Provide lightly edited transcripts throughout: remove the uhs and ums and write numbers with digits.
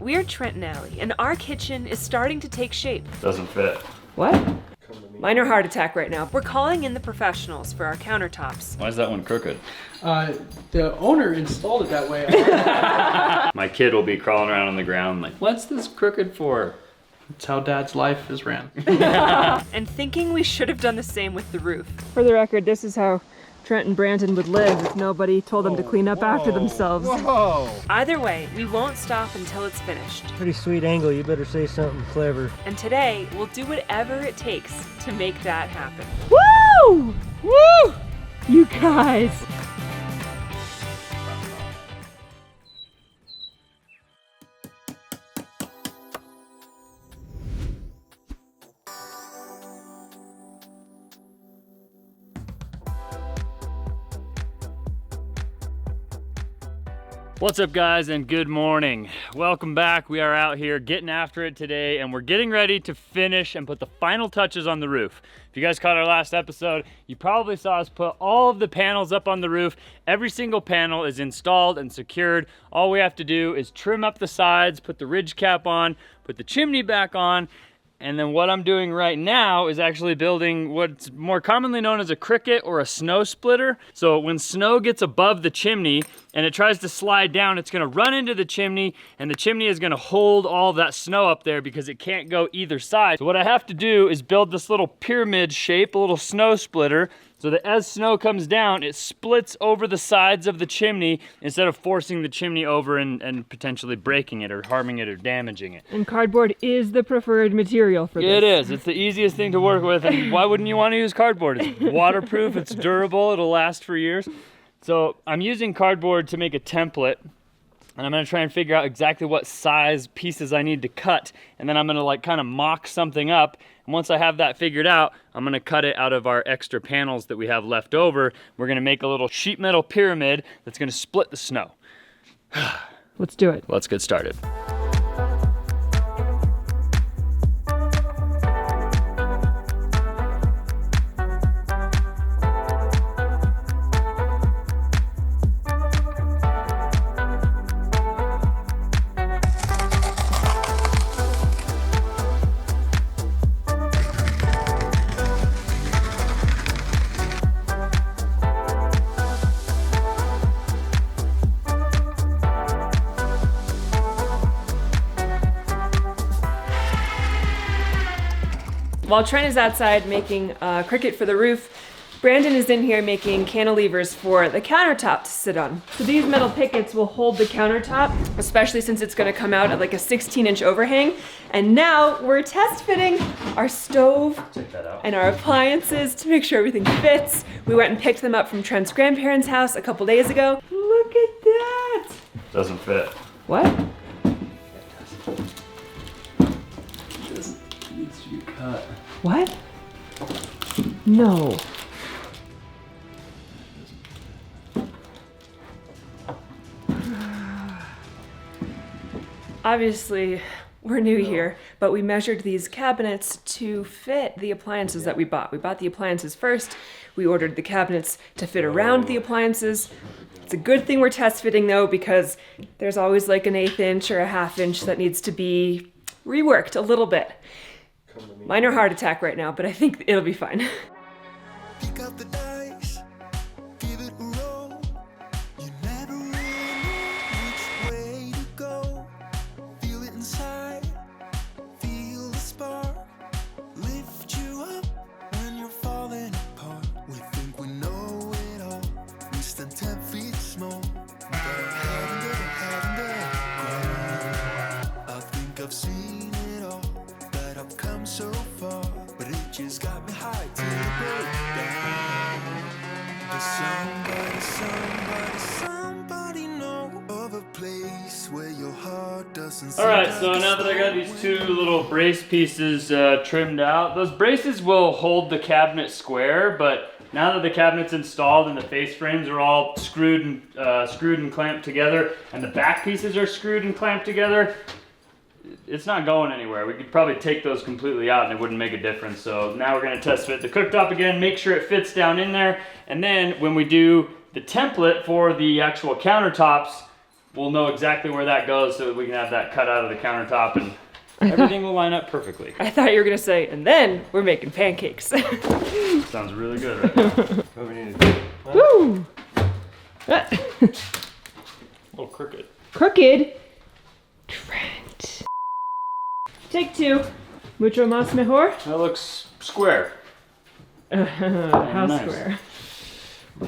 we're Trent Allie, and our kitchen is starting to take shape. Doesn't fit. What? Minor heart attack right now. We're calling in the professionals for our countertops. Why is that one crooked? The owner installed it that way. My kid will be crawling around on the ground like, what's this crooked for? That's how Dad's life is ran. And thinking we should have done the same with the roof. For the record, this is how Trent and Brandon would live if nobody told them to clean up after themselves. Whoa! Either way, we won't stop until it's finished. Pretty sweet angle, you better say something clever. And today, we'll do whatever it takes to make that happen. Woo! Woo! You guys. What's up guys and good morning. Welcome back. We are out here getting after it today and we're getting ready to finish and put the final touches on the roof. If you guys caught our last episode, you probably saw us put all of the panels up on the roof. Every single panel is installed and secured. All we have to do is trim up the sides, put the ridge cap on, put the chimney back on, and then what I'm doing right now is actually building what's more commonly known as a cricket or a snow splitter. So when snow gets above the chimney and it tries to slide down, it's gonna run into the chimney and the chimney is gonna hold all of that snow up there because it can't go either side. So what I have to do is build this little pyramid shape, a little snow splitter, so that as snow comes down, it splits over the sides of the chimney instead of forcing the chimney over and potentially breaking it or harming it or damaging it. And cardboard is the preferred material for this. It is. It's the easiest thing to work with. And why wouldn't you want to use cardboard? It's waterproof, it's durable, it'll last for years. So I'm using cardboard to make a template. And I'm gonna try and figure out exactly what size pieces I need to cut. And then I'm gonna like kind of mock something up. And once I have that figured out, I'm gonna cut it out of our extra panels that we have left over. We're gonna make a little sheet metal pyramid that's gonna split the snow. Let's do it. Let's get started. While Trent is outside making a cricket for the roof, Brandon is in here making cantilevers for the countertop to sit on. So these metal pickets will hold the countertop, especially since it's gonna come out at like a 16-inch overhang. And now we're test fitting our stove and our appliances to make sure everything fits. We went and picked them up from Trent's grandparents' house a couple days ago. Look at that. Doesn't fit. What? Needs to be cut. What? No. Obviously, we're new here, but we measured these cabinets to fit the appliances that we bought. We bought the appliances first. We ordered the cabinets to fit around the appliances. It's a good thing we're test fitting though, because there's always like an 1/8 inch or a 1/2 inch that needs to be reworked a little bit. Minor heart attack right now, but I think it'll be fine. Pick up the dice, give it a roll. You never really know which way to go. Feel it inside, feel the spark. Lift you up when you're falling apart. We think we know it all. We stand 10 feet small. But haven't I think I've seen it all. That I've come so far, but it just got me high to the breakdown. Does somebody know of a place where your heart doesn't. All right, so now that I got these two little brace pieces trimmed out, those braces will hold the cabinet square, but now that the cabinet's installed and the face frames are all screwed and clamped together, and the back pieces are screwed and clamped together, it's not going anywhere. We could probably take those completely out and it wouldn't make a difference. So now we're gonna test fit the cooktop again, make sure it fits down in there. And then when we do the template for the actual countertops, we'll know exactly where that goes so that we can have that cut out of the countertop and everything will line up perfectly. I thought you were gonna say, and then we're making pancakes. Sounds really good right now. What we need to do? Woo! A little crooked. Crooked. Trent. Take 2. Mucho más mejor. That looks square. How nice. square?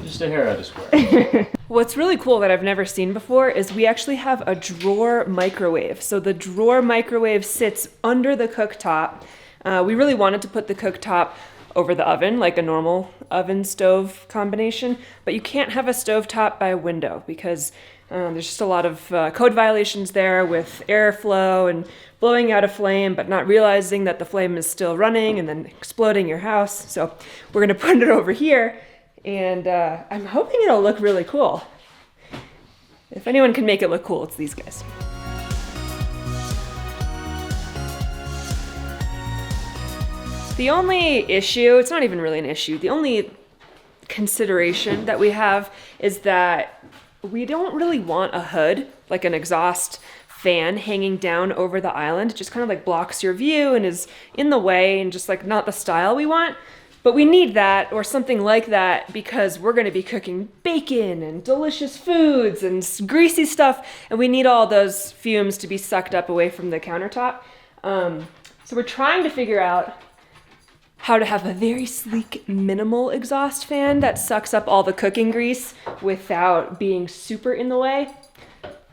Just a hair out of square. What's really cool that I've never seen before is we actually have a drawer microwave. So the drawer microwave sits under the cooktop. We really wanted to put the cooktop over the oven, like a normal oven stove combination, but you can't have a stovetop by a window because there's just a lot of code violations there with airflow and blowing out a flame, but not realizing that the flame is still running and then exploding your house. So we're gonna put it over here, and I'm hoping it'll look really cool. If anyone can make it look cool, it's these guys. The only issue, it's not even really an issue, the only consideration that we have is that we don't really want a hood, like an exhaust fan hanging down over the island. It just kind of like blocks your view and is in the way and just like not the style we want. But we need that or something like that because we're gonna be cooking bacon and delicious foods and greasy stuff, and we need all those fumes to be sucked up away from the countertop. So we're trying to figure out how to have a very sleek, minimal exhaust fan that sucks up all the cooking grease without being super in the way.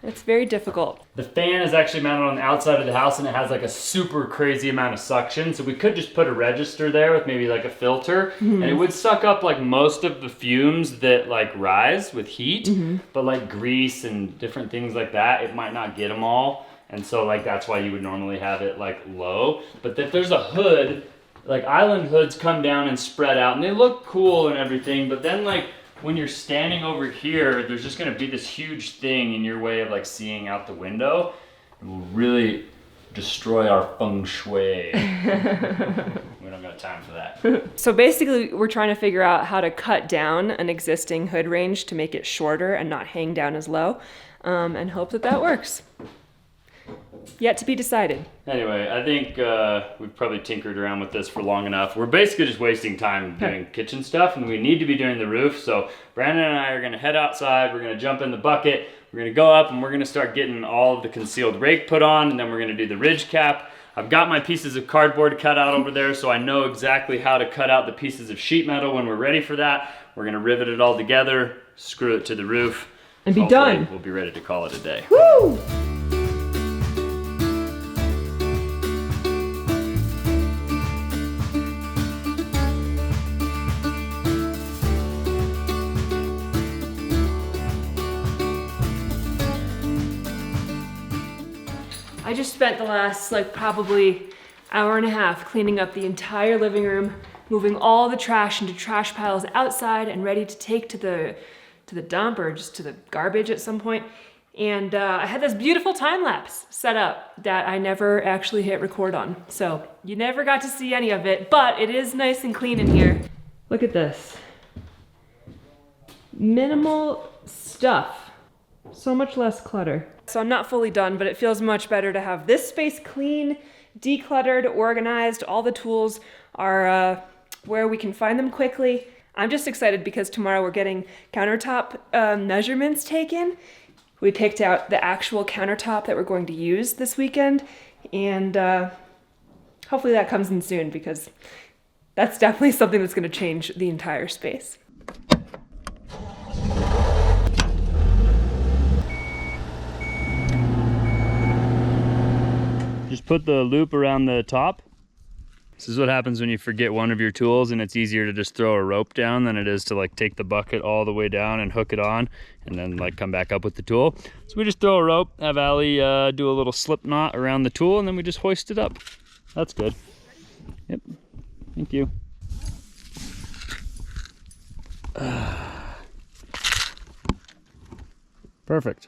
It's very difficult. The fan is actually mounted on the outside of the house and it has like a super crazy amount of suction. So we could just put a register there with maybe like a filter and it would suck up like most of the fumes that like rise with heat, but like grease and different things like that, it might not get them all. And so like that's why you would normally have it like low. But if there's a hood, like island hoods come down and spread out and they look cool and everything, but then like when you're standing over here, there's just gonna be this huge thing in your way of like seeing out the window. It will really destroy our feng shui. We don't got time for that. So basically we're trying to figure out how to cut down an existing hood range to make it shorter and not hang down as low, and hope that that works. Yet to be decided. Anyway, I think we've probably tinkered around with this for long enough. We're basically just wasting time doing kitchen stuff and we need to be doing the roof. So Brandon and I are gonna head outside, we're gonna jump in the bucket, we're gonna go up and we're gonna start getting all of the concealed rake put on, and then we're gonna do the ridge cap. I've got my pieces of cardboard cut out over there, so I know exactly how to cut out the pieces of sheet metal when we're ready for that. We're gonna rivet it all together, screw it to the roof. And be Hopefully done. We'll be ready to call it a day. Woo! I just spent the last like probably hour and a half cleaning up the entire living room, moving all the trash into trash piles outside and ready to take to the dump or just to the garbage at some point. And I had this beautiful time lapse set up that I never actually hit record on. So you never got to see any of it, but it is nice and clean in here. Look at this. Minimal stuff. So much less clutter. So I'm not fully done, but it feels much better to have this space clean, decluttered, organized. All the tools are where we can find them quickly. I'm just excited because tomorrow we're getting countertop measurements taken. We picked out the actual countertop that we're going to use this weekend, and hopefully that comes in soon because that's definitely something that's going to change the entire space. Just put the loop around the top. This is what happens when you forget one of your tools, and it's easier to just throw a rope down than it is to like take the bucket all the way down and hook it on and then like come back up with the tool. So we just throw a rope, have Allie do a little slip knot around the tool, and then we just hoist it up. That's good. Yep, thank you. Perfect.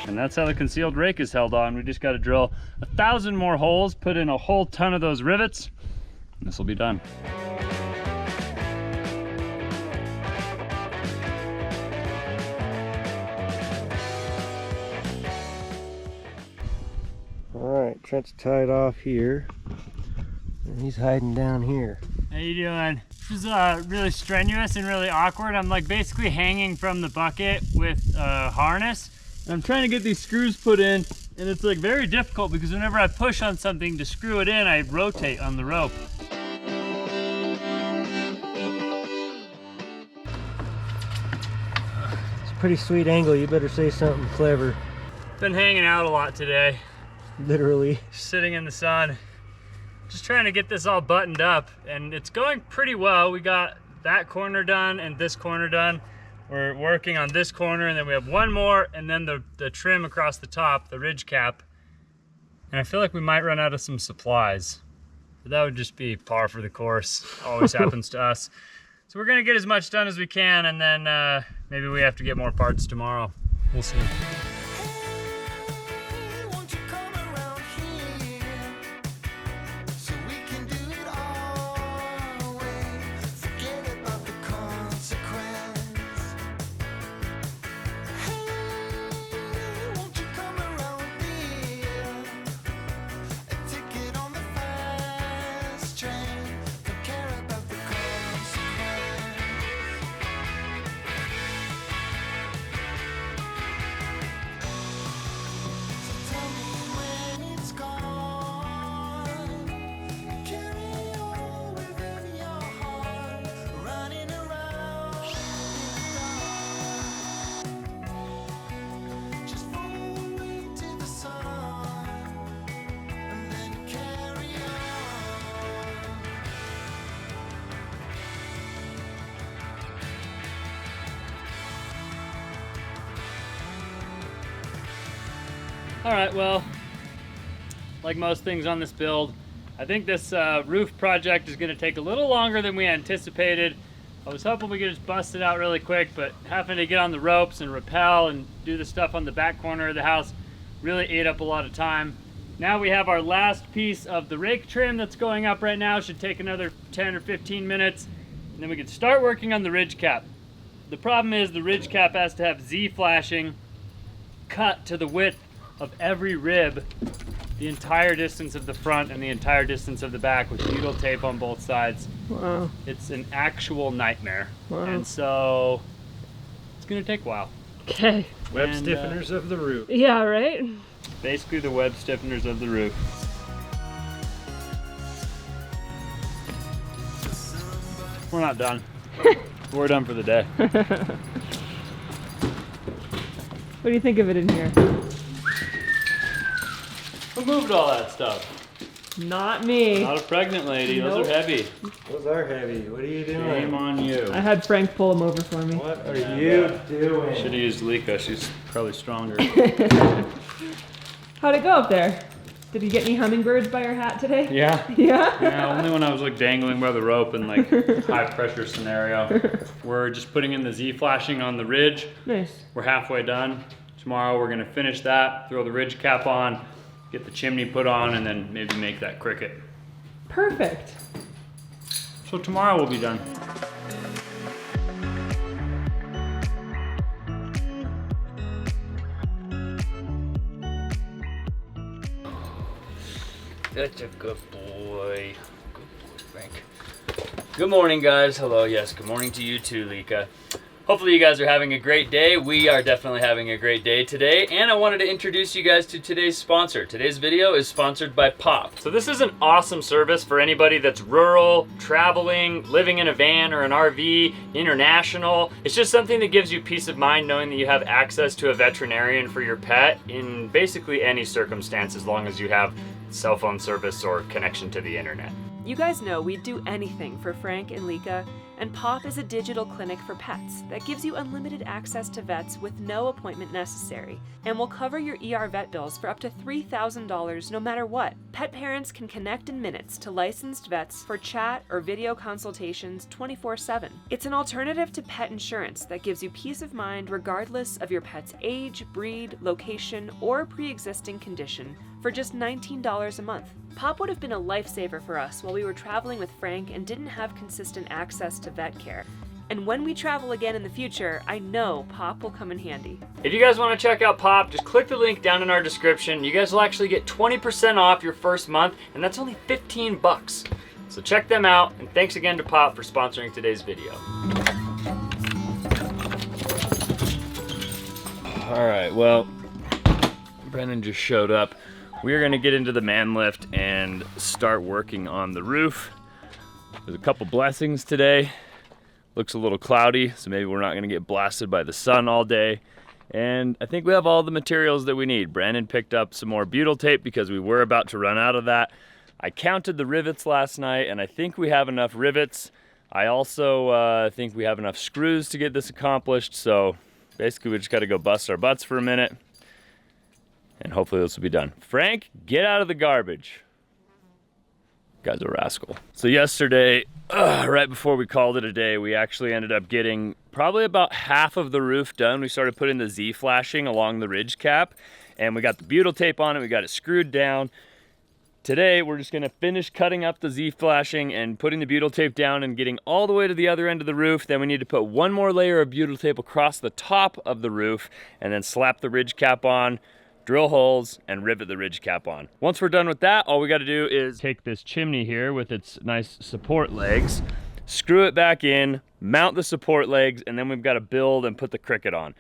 And that's how the concealed rake is held on. We just got to drill 1,000 more holes, put in a whole ton of those rivets, This will be done. Alright, Trent's tied off here. And he's hiding down here. How you doing? This is really strenuous and really awkward. I'm like basically hanging from the bucket with a harness. And I'm trying to get these screws put in, and it's like very difficult because whenever I push on something to screw it in, I rotate on the rope. It's a pretty sweet angle. You better say something clever. Been hanging out a lot today, Literally. sitting in the sun. Just trying to get this all buttoned up, and it's going pretty well. We got that corner done and this corner done. We're working on this corner, and then we have one more, and then the trim across the top, the ridge cap. And I feel like we might run out of some supplies. But that would just be par for the course. Always happens to us. So we're gonna get as much done as we can, and then maybe we have to get more parts tomorrow. We'll see. Hey, won't you come around here so we can do it our way? Forget about the consequence. Hey, won't you come around here? A ticket on the fast train. Don't care about the consequence. So tell me when it's gone. Carry on within your heart, running around in the dark. Just follow away to the sun, and then carry on. All right, well, like most things on this build, I think this roof project is gonna take a little longer than we anticipated. I was hoping we could just bust it out really quick, but having to get on the ropes and rappel and do the stuff on the back corner of the house really ate up a lot of time. Now we have our last piece of the rake trim that's going up right now. Should take another 10 or 15 minutes, and then we can start working on the ridge cap. The problem is the ridge cap has to have Z flashing cut to the width of every rib, the entire distance of the front and the entire distance of the back, with butyl tape on both sides. Wow. It's an actual nightmare. Wow. And so it's gonna take a while. Okay. Web stiffeners of the roof. Yeah, right? Basically the web stiffeners of the roof. We're not done. We're done for the day. What do you think of it in here? Who moved all that stuff? Not me. Not a pregnant lady. Nope. Those are heavy. Those are heavy. What are you Shame doing? on you. I had Frank pull them over for me. What are you doing? Should have used Lika. She's probably stronger. How'd it go up there? Did you get any hummingbirds by your hat today? Yeah. Yeah? Yeah, only when I was like dangling by the rope in like high pressure scenario. We're just putting in the Z flashing on the ridge. Nice. We're halfway done. Tomorrow we're gonna finish that, throw the ridge cap on, get the chimney put on, and then maybe make that cricket. Perfect. So tomorrow we'll be done. That's a good boy. Good boy, Frank. Good morning, guys. Hello. Yes, good morning to you too, Lika. Hopefully you guys are having a great day. We are definitely having a great day today, and I wanted to introduce you guys to today's sponsor. Today's video is sponsored by Pop. So this is an awesome service for anybody that's rural, traveling, living in a van or an RV, international. It's just something that gives you peace of mind knowing that you have access to a veterinarian for your pet in basically any circumstance, as long as you have cell phone service or connection to the internet. You guys know we'd do anything for Frank and Lika, and Pop is a digital clinic for pets that gives you unlimited access to vets with no appointment necessary, and will cover your ER vet bills for up to $3,000 no matter what. Pet parents can connect in minutes to licensed vets for chat or video consultations 24/7. It's an alternative to pet insurance that gives you peace of mind regardless of your pet's age, breed, location, or pre-existing condition for just $19 a month. Pop would have been a lifesaver for us while we were traveling with Frank and didn't have consistent access to vet care. And when we travel again in the future, I know Pop will come in handy. If you guys want to check out Pop, just click the link down in our description. You guys will actually get 20% off your first month, and that's only 15 bucks. So check them out, and thanks again to Pop for sponsoring today's video. All right, well, Brennan just showed up. We are gonna get into the man lift and start working on the roof. There's a couple blessings today. Looks a little cloudy, so maybe we're not gonna get blasted by the sun all day. And I think we have all the materials that we need. Brandon picked up some more butyl tape because we were about to run out of that. I counted the rivets last night, and I think we have enough rivets. I also think we have enough screws to get this accomplished, so basically we just gotta go bust our butts for a minute, and hopefully this will be done. Frank, get out of the garbage. Guy's a rascal. So yesterday, right before we called it a day, we actually ended up getting probably about half of the roof done. We started putting the Z flashing along the ridge cap, and we got the butyl tape on it, we got it screwed down. Today, we're just gonna finish cutting up the Z flashing and putting the butyl tape down and getting all the way to the other end of the roof. Then we need to put one more layer of butyl tape across the top of the roof and then slap the ridge cap on, drill holes, and rivet the ridge cap on. Once we're done with that, all we gotta do is take this chimney here with its nice support legs, screw it back in, mount the support legs, and then we've gotta build and put the cricket on.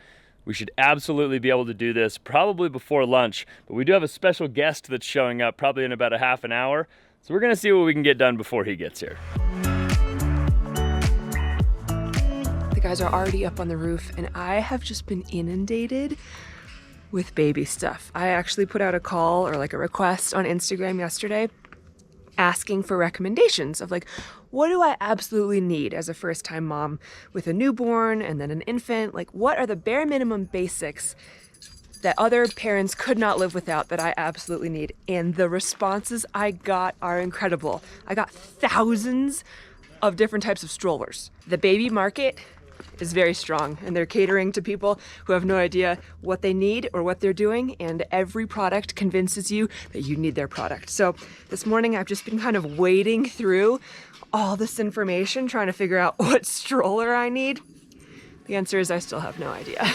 We should absolutely be able to do this probably before lunch, but we do have a special guest that's showing up probably in about a half an hour. So we're gonna see what we can get done before he gets here. The guys are already up on the roof, and I have just been inundated with baby stuff. I actually put out a call or like a request on Instagram yesterday asking for recommendations of like, what do I absolutely need as a first-time mom with a newborn and then an infant? Like, what are the bare minimum basics that other parents could not live without that I absolutely need? And the responses I got are incredible. I got thousands of different types of strollers. The baby market is very strong, and they're catering to people who have no idea what they need or what they're doing, and every product convinces you that you need their product. So this morning I've just been kind of wading through all this information, trying to figure out what stroller I need. The answer is I still have no idea.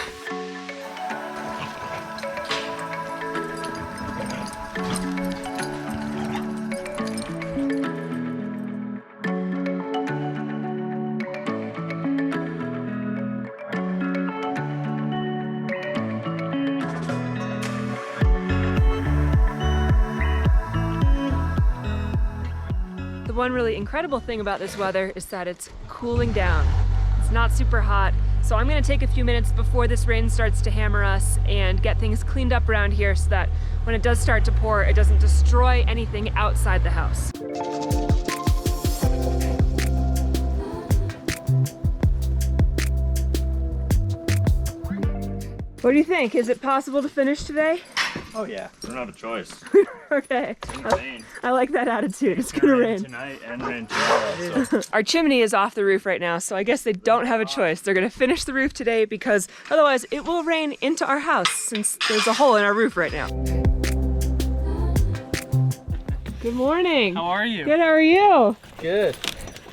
One really incredible thing about this weather is that it's cooling down. It's not super hot, so I'm gonna take a few minutes before this rain starts to hammer us and get things cleaned up around here so that when it does start to pour, it doesn't destroy anything outside the house. What do you think? Is it possible to finish today? Oh yeah, we don't have a choice. Okay. It's gonna rain. I like that attitude. It's gonna rain. Tonight and rain tomorrow. So. Our chimney is off the roof right now, so I guess they don't have a choice. They're gonna finish the roof today because otherwise it will rain into our house since there's a hole in our roof right now. Good morning. How are you? Good, how are you? Good.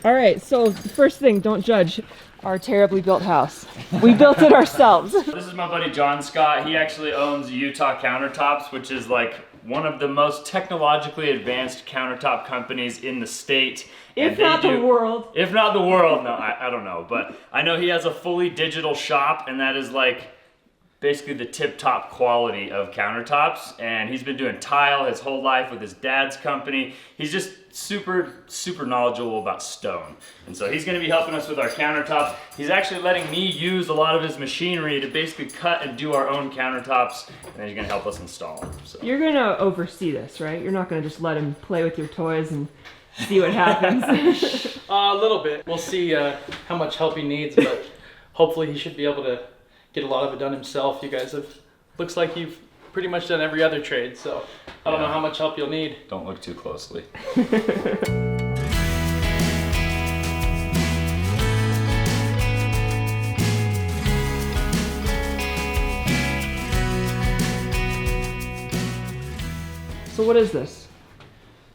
All right, so first thing, don't judge our terribly built house. We built it ourselves. This is my buddy John Scott. He actually owns Utah Countertops, which is like one of the most technologically advanced countertop companies in the state. If not the world. If not the world, no, I don't know. But I know he has a fully digital shop, and that is like basically the tip-top quality of countertops. And he's been doing tile his whole life with his dad's company. He's just super knowledgeable about stone. And so he's gonna be helping us with our countertops. He's actually letting me use a lot of his machinery to basically cut and do our own countertops, and then he's gonna help us install them. So. You're gonna oversee this, right? You're not gonna just let him play with your toys and see what happens. A little bit. We'll see how much help he needs, but hopefully he should be able to get a lot of it done himself. You guys have, looks like you've pretty much done every other trade, so I don't know how much help you'll need. Don't look too closely. So what is this?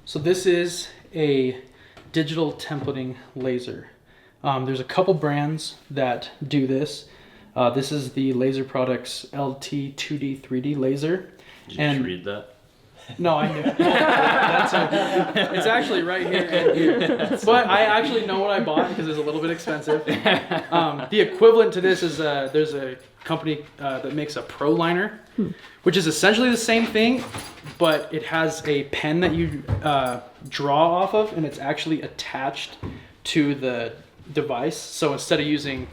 So this is a digital templating laser. There's a couple brands that do this. This is the Laser Products LT 2D 3D laser. Did you just read that? No, I knew. It's actually right here and here. But I actually know what I bought because it's a little bit expensive. The equivalent to this is there's a company that makes a Pro Liner, which is essentially the same thing, but it has a pen that you draw off of, and it's actually attached to the device. So instead of using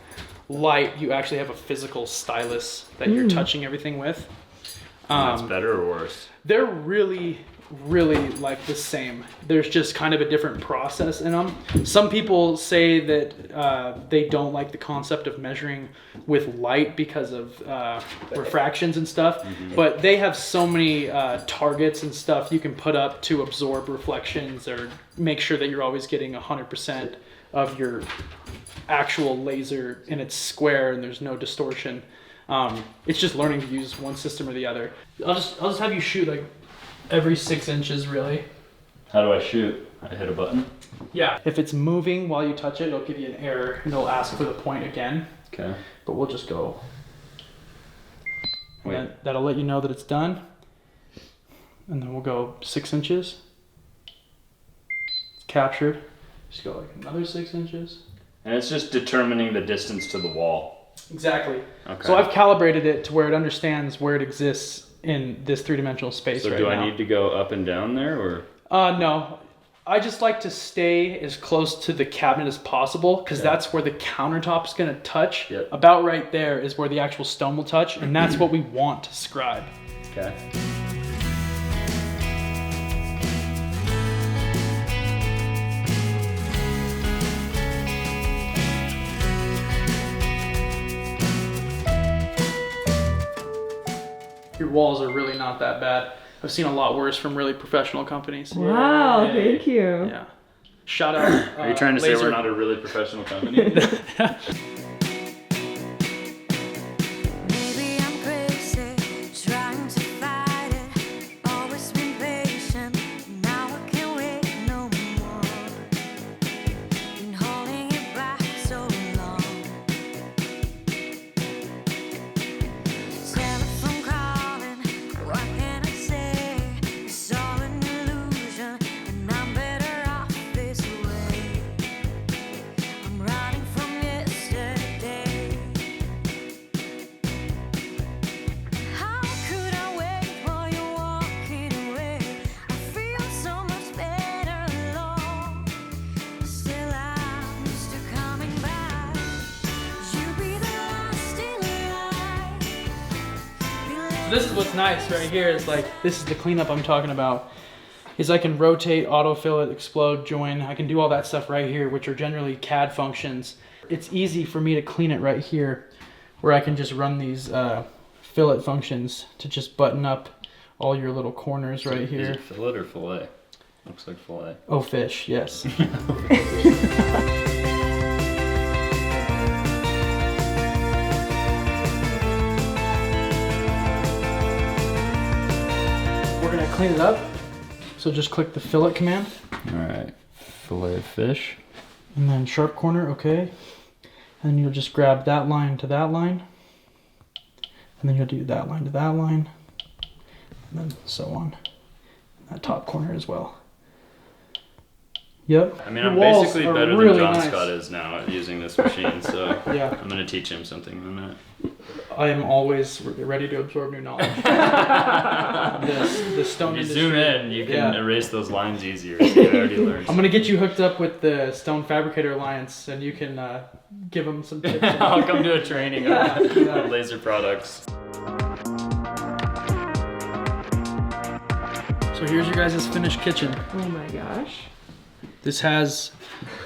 light, you actually have a physical stylus that you're touching everything with. That's better or worse? They're really like the same. There's just kind of a different process in them. Some people say that they don't like the concept of measuring with light because of refractions and stuff, but they have so many targets and stuff you can put up to absorb reflections or make sure that you're always getting 100% of your actual laser and it's square and there's no distortion. It's just learning to use one system or the other. I'll just have you shoot like every 6 inches, really. How do I shoot? I hit a button. Yeah. If it's moving while you touch it, it'll give you an error and it'll ask for the point again. Okay. But we'll just go. Wait. And that'll let you know that it's done. And then we'll go 6 inches. It's captured. Just go like another 6 inches. And it's just determining the distance to the wall. Exactly. Okay. So I've calibrated it to where it understands where it exists in this three-dimensional space So right do now. I need to go up and down there, or? No. I just like to stay as close to the cabinet as possible because that's where the countertop is going to touch. Yep. About right there is where the actual stone will touch, and that's what we want to scribe. Okay. Your walls are really not that bad. I've seen a lot worse from really professional companies. Wow, thank you. Yeah. Shout out. Are you trying to say we're not a really professional company? Maybe I'm crazy, trying to fight it. Always been patient, now I can't wait no more. Been holding it back so long. Telephone calling, what can I say? It's all an illusion, and I'm better off this way. I'm running from yesterday. How could I wait while you're walking away? I feel so much better alone. Still I'm used to coming back. You be the last in line. This is what's nice right here is like, this is the cleanup I'm talking about. Is I can rotate, auto fillet, explode, join. I can do all that stuff right here, which are generally CAD functions. It's easy for me to clean it right here, where I can just run these fillet functions to just button up all your little corners right Is here. it fillet or fillet? Looks like fillet. Oh, fish, yes. We're gonna clean it up. So just click the fillet command. All right. Fillet of fish. And then sharp corner, okay. And then you'll just grab that line to that line. And then you'll do that line to that line. And then so on. That top corner as well. Yep. I mean, Your I'm walls basically are better really than John nice. Scott is now at using this machine, so Yeah. I'm gonna teach him something in a minute. I am always ready to absorb new knowledge. the stone When you industry. zoom in, you can Yeah. erase those lines easier. So you already learned. I'm gonna get you hooked up with the Stone Fabricator Alliance, and you can give them some tips. I'll come do a training Yeah, on yeah. laser products. So here's your guys' finished kitchen. Oh my gosh. This has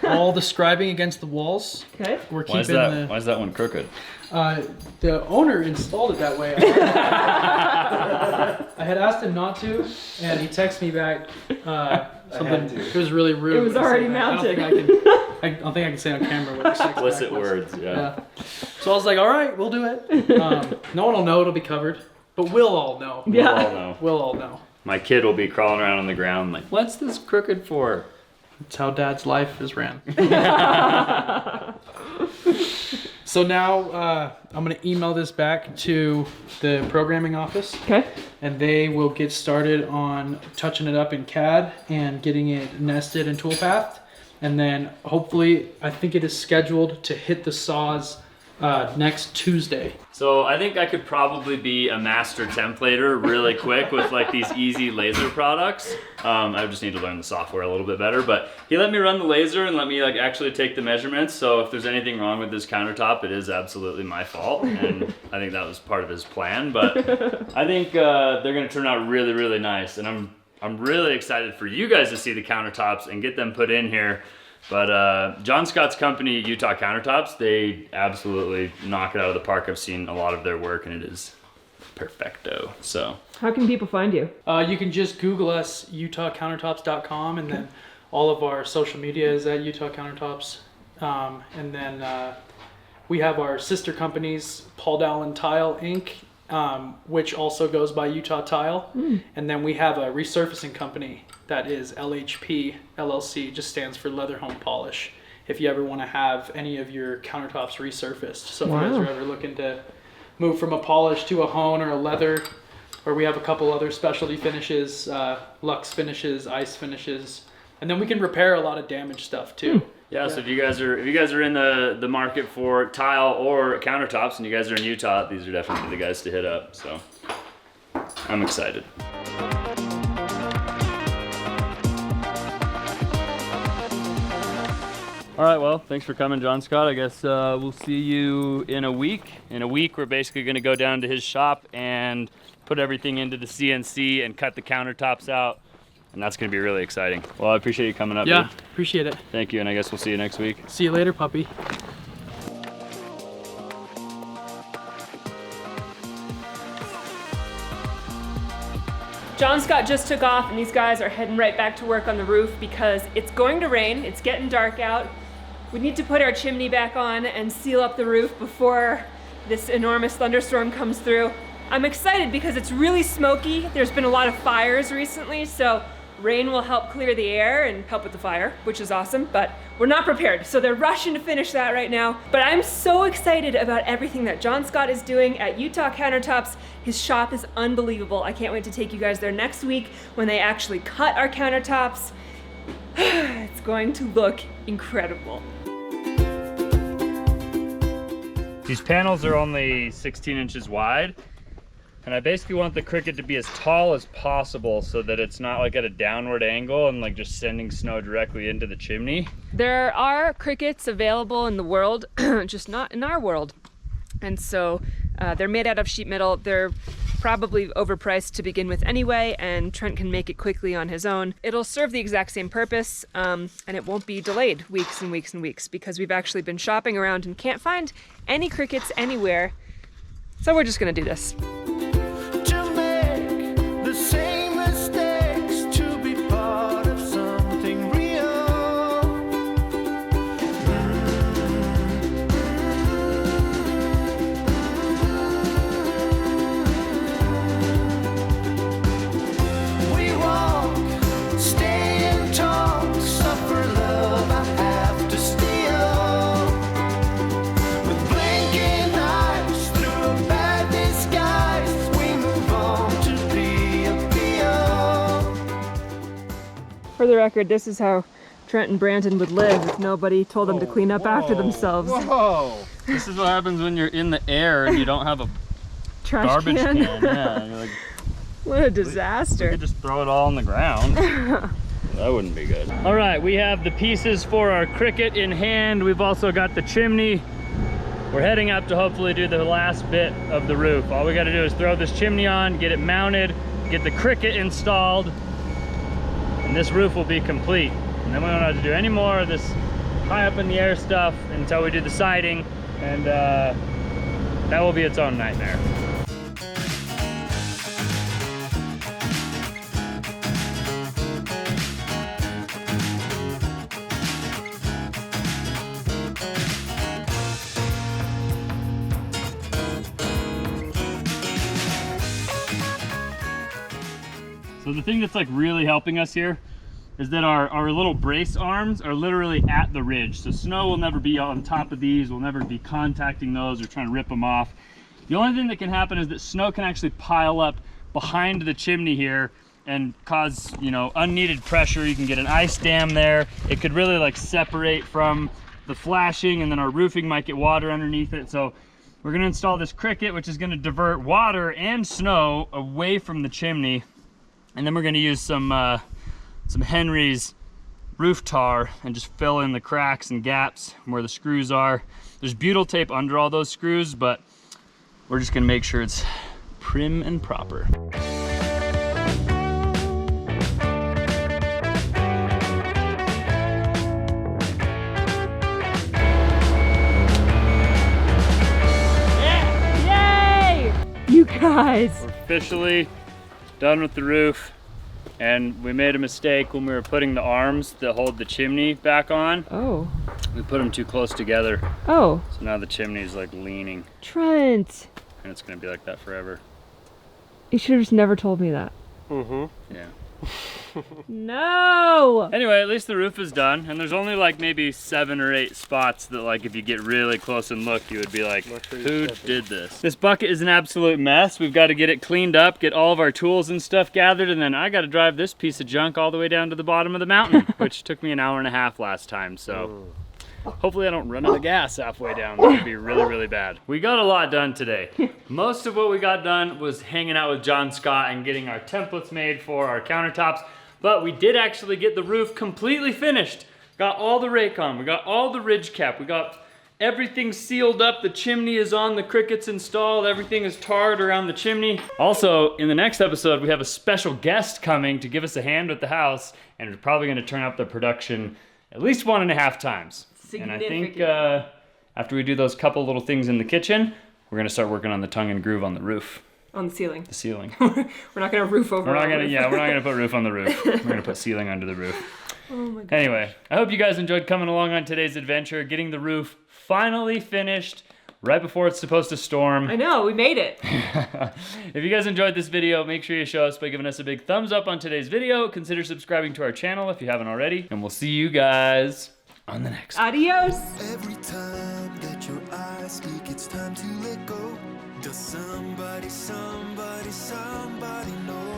all the scribing against the walls. Okay. We're Why is keeping that? Why is that one crooked? the owner installed it that way. I had asked him not to, and he texted me back something. It was really rude. It was to say already that. mounted. I don't think I can say on camera what the text Explicit back was. words, yeah. So I was like, all right, we'll do it. No one will know. It'll be covered, but we'll all know. Yeah. We'll all know. We'll all know. my kid will be crawling around on the ground like, what's this crooked for? That's how Dad's life is ran. So now I'm going to email this back to the programming office. Okay. And they will get started on touching it up in CAD and getting it nested and toolpathed. And then hopefully, I think it is scheduled to hit the saws next Tuesday. So I think I could probably be a master templater really quick with like these easy laser products. I just need to learn the software a little bit better, but he let me run the laser and let me like actually take the measurements. So if there's anything wrong with this countertop, it is absolutely my fault. And I think that was part of his plan, but I think they're gonna turn out really, really nice. And I'm really excited for you guys to see the countertops and get them put in here. But John Scott's company, Utah Countertops, they absolutely knock it out of the park. I've seen a lot of their work and it is perfecto. So How can people find you? You can just Google us, utahcountertops.com, and then all of our social media is at Utah Countertops. And then we have our sister companies, Paul Dowland Tile Inc., which also goes by Utah Tile. And then we have a resurfacing company that is LHP LLC, just stands for Leather Home Polish, if you ever want to have any of your countertops resurfaced. So if you guys are ever looking to move from a polish to a hone or a leather, or we have a couple other specialty finishes, luxe finishes, ice finishes, and then we can repair a lot of damaged stuff too. yeah, so if you guys are in the market for tile or countertops and you guys are in Utah, these are definitely the guys to hit up. So I'm excited. All right, well, thanks for coming, John Scott. I guess we'll see you in a week. In a week, we're basically gonna go down to his shop and put everything into the CNC and cut the countertops out. And that's gonna be really exciting. Well, I appreciate you coming up, Yeah, dude. appreciate it. Thank you, and I guess we'll see you next week. See you later, puppy. John Scott just took off and these guys are heading right back to work on the roof because it's going to rain, it's getting dark out. We need to put our chimney back on and seal up the roof before this enormous thunderstorm comes through. I'm excited because it's really smoky. There's been a lot of fires recently, so rain will help clear the air and help with the fire, which is awesome, but we're not prepared. So they're rushing to finish that right now. But I'm so excited about everything that John Scott is doing at Utah Countertops. His shop is unbelievable. I can't wait to take you guys there next week when they actually cut our countertops. It's going to look incredible. These panels are only 16 inches wide. And I basically want the Cricut to be as tall as possible so that it's not like at a downward angle and like just sending snow directly into the chimney. There are Cricuts available in the world, just not in our world. And so they're made out of sheet metal. They're probably overpriced to begin with anyway, and Trent can make it quickly on his own. It'll serve the exact same purpose, and it won't be delayed weeks and weeks and weeks because we've actually been shopping around and can't find any Cricuts anywhere. So we're just gonna do this. To make the same mistakes, to be part of something real. We walk, stay and talk, suffer love I have to steal. With blinking eyes through a bad disguise, we move on to be appeal. For the record, this is how Trent and Brandon would live if nobody told them to clean up after themselves. Whoa! This is what happens when you're in the air and you don't have a Trash garbage can. can. Yeah, you're like, What a you disaster. could just throw it all on the ground. That wouldn't be good. All right, we have the pieces for our Cricut in hand. We've also got the chimney. We're heading up to hopefully do the last bit of the roof. All we got to do is throw this chimney on, get it mounted, get the Cricut installed, and this roof will be complete. And then we don't have to do any more of this high up in the air stuff until we do the siding, and that will be its own nightmare. So So the thing that's like really helping us here is that our little brace arms are literally at the ridge. So snow will never be on top of these, we'll never be contacting those or trying to rip them off. The only thing that can happen is that snow can actually pile up behind the chimney here and cause, you know, unneeded pressure. You can get an ice dam there. It could really like separate from the flashing, and then our roofing might get water underneath it. So we're gonna install this cricket, which is gonna divert water and snow away from the chimney. And then we're gonna use some Henry's roof tar and just fill in the cracks and gaps where the screws are. There's butyl tape under all those screws, but we're just gonna make sure it's prim and proper. You guys. We're officially done with the roof, and we made a mistake when we were putting the arms that hold the chimney back on. Oh. We put them too close together. Oh. So now the chimney is like leaning, Trent. and it's gonna be like that forever. You should have just never told me that. Yeah. No! Anyway, at least the roof is done, and there's only like maybe 7 or 8 spots that like if you get really close and look, you would be like, who did this? This bucket is an absolute mess. We've got to get it cleaned up, get all of our tools and stuff gathered, and then I got to drive this piece of junk all the way down to the bottom of the mountain, which took me an hour and a half last time, so hopefully I don't run out of gas halfway down. That would be really, really bad. We got a lot done today. Most of what we got done was hanging out with John Scott and getting our templates made for our countertops, but we did actually get the roof completely finished. Got all the rake on, we got all the ridge cap, we got everything sealed up, the chimney is on, the crickets installed, everything is tarred around the chimney. Also, in the next episode, we have a special guest coming to give us a hand with the house, and we're probably gonna turn up the production at least 1.5 times. And I think after we do those couple little things in the kitchen, we're gonna start working on the tongue and groove on the roof. On the ceiling. The ceiling. We're not gonna roof over. We're not gonna put roof on the roof. We're gonna put ceiling under the roof. Oh my god. Anyway, I hope you guys enjoyed coming along on today's adventure, getting the roof finally finished right before it's supposed to storm. I know, we made it. If you guys enjoyed this video, make sure you show us by giving us a big thumbs up on today's video. Consider subscribing to our channel if you haven't already, and we'll see you guys on the next one. Adios. Every time that your eyes speak, it's time to let go. Does somebody know?